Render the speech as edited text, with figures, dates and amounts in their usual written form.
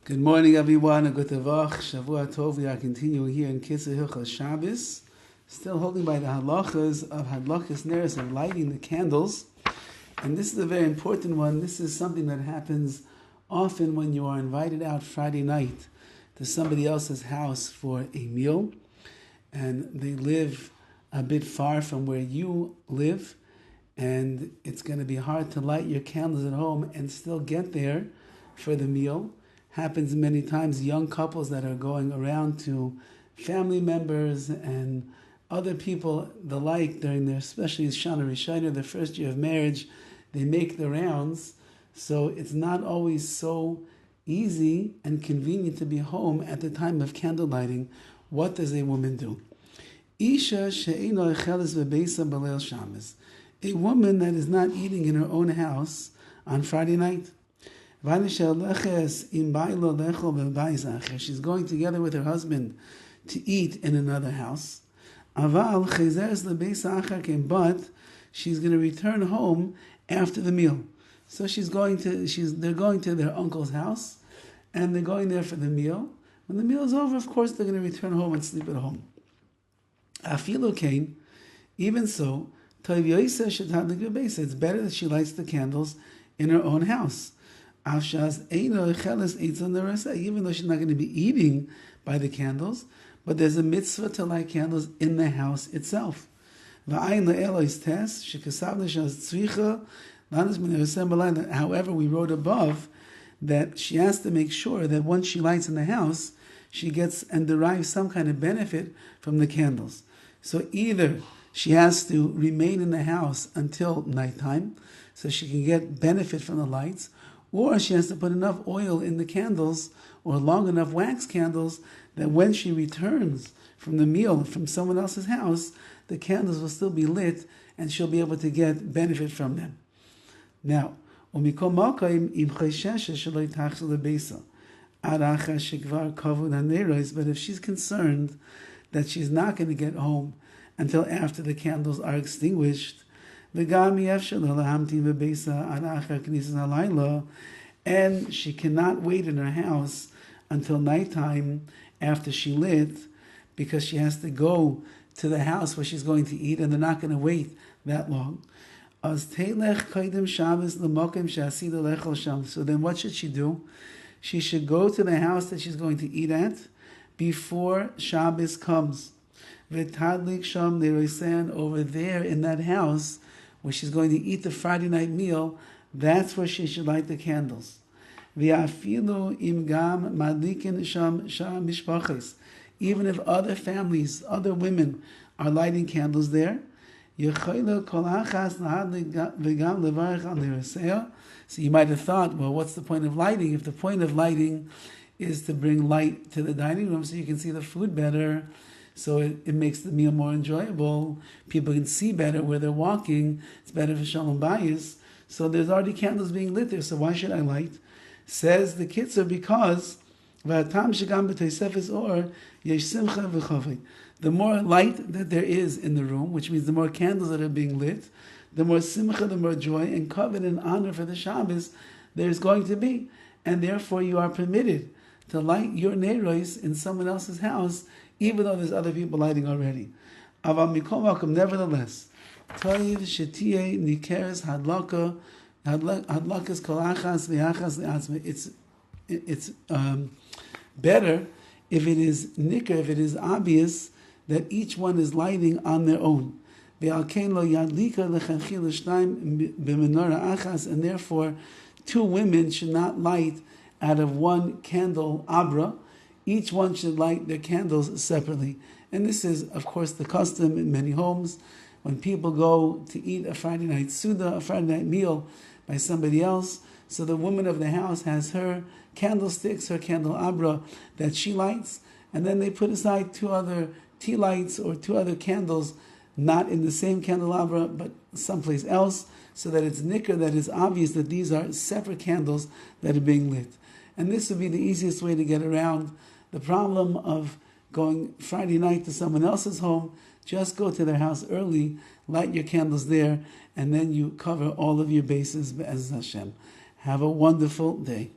Good morning, everyone. A good Tavach, Shavua Tov. We are continuing here in KITZUR HILCHOS SHABBOS, still holding by the halachas of hadlakas neres, of lighting the candles. And this is a very important one. This is something that happens often when you are invited out Friday night to somebody else's house for a meal, and they live a bit far from where you live, and it's going to be hard to light your candles at home and still get there for the meal. Happens many times, young couples that are going around to family members and other people the like during their, especially Shana Rishayna, their first year of marriage, they make the rounds. So it's not always so easy and convenient to be home at the time of candle lighting. What does a woman do? Isha she'eino echeles bebeisa b'leil shabbos. A woman that is not eating in her own house on Friday night. She's going together with her husband to eat in another house. But she's going to return home after the meal. So they're going to their uncle's house, and they're going there for the meal. When the meal is over, of course, they're going to return home and sleep at home. Even so, it's better that she lights the candles in her own house. Even though she's not going to be eating by the candles, but there's a mitzvah to light candles in the house itself. However, we wrote above that she has to make sure that once she lights in the house, she gets and derives some kind of benefit from the candles. So either she has to remain in the house until nighttime, so she can get benefit from the lights, or she has to put enough oil in the candles or long enough wax candles that when she returns from the meal from someone else's house, the candles will still be lit and she'll be able to get benefit from them. Now, but if she's concerned that she's not going to get home until after the candles are extinguished, and she cannot wait in her house until nighttime after she lit, because she has to go to the house where she's going to eat, and they're not going to wait that long. So then what should she do? She should go to the house that she's going to eat at before Shabbos comes. Over there in that house where she's going to eat the Friday night meal, that's where she should light the candles. Even if other families, other women are lighting candles there, so you might have thought, well, what's the point of lighting? If the point of lighting is to bring light to the dining room so you can see the food better, so it makes the meal more enjoyable, people can see better where they're walking, it's better for Shalom Bayis, so there's already candles being lit there, so why should I light? Says the KITZUR, because the more light that there is in the room, which means the more candles that are being lit, the more simcha, the more joy and kavod and honor for the Shabbos there's going to be. And therefore you are permitted to light your neiros in someone else's house, even though there's other people lighting already. Nevertheless, it's better if it is nicker, if it is obvious that each one is lighting on their own. And therefore, two women should not light out of one candle abra. Each one should light their candles separately. And this is, of course, the custom in many homes. When people go to eat a Friday night Suda, a Friday night meal by somebody else, so the woman of the house has her candlesticks, her candelabra that she lights, and then they put aside two other tea lights or two other candles, not in the same candelabra, but someplace else, so that it's nicker, that is obvious that these are separate candles that are being lit. And this would be the easiest way to get around the problem of going Friday night to someone else's home. Just go to their house early, light your candles there, and then you cover all of your bases, Be'ez Hashem. Have a wonderful day.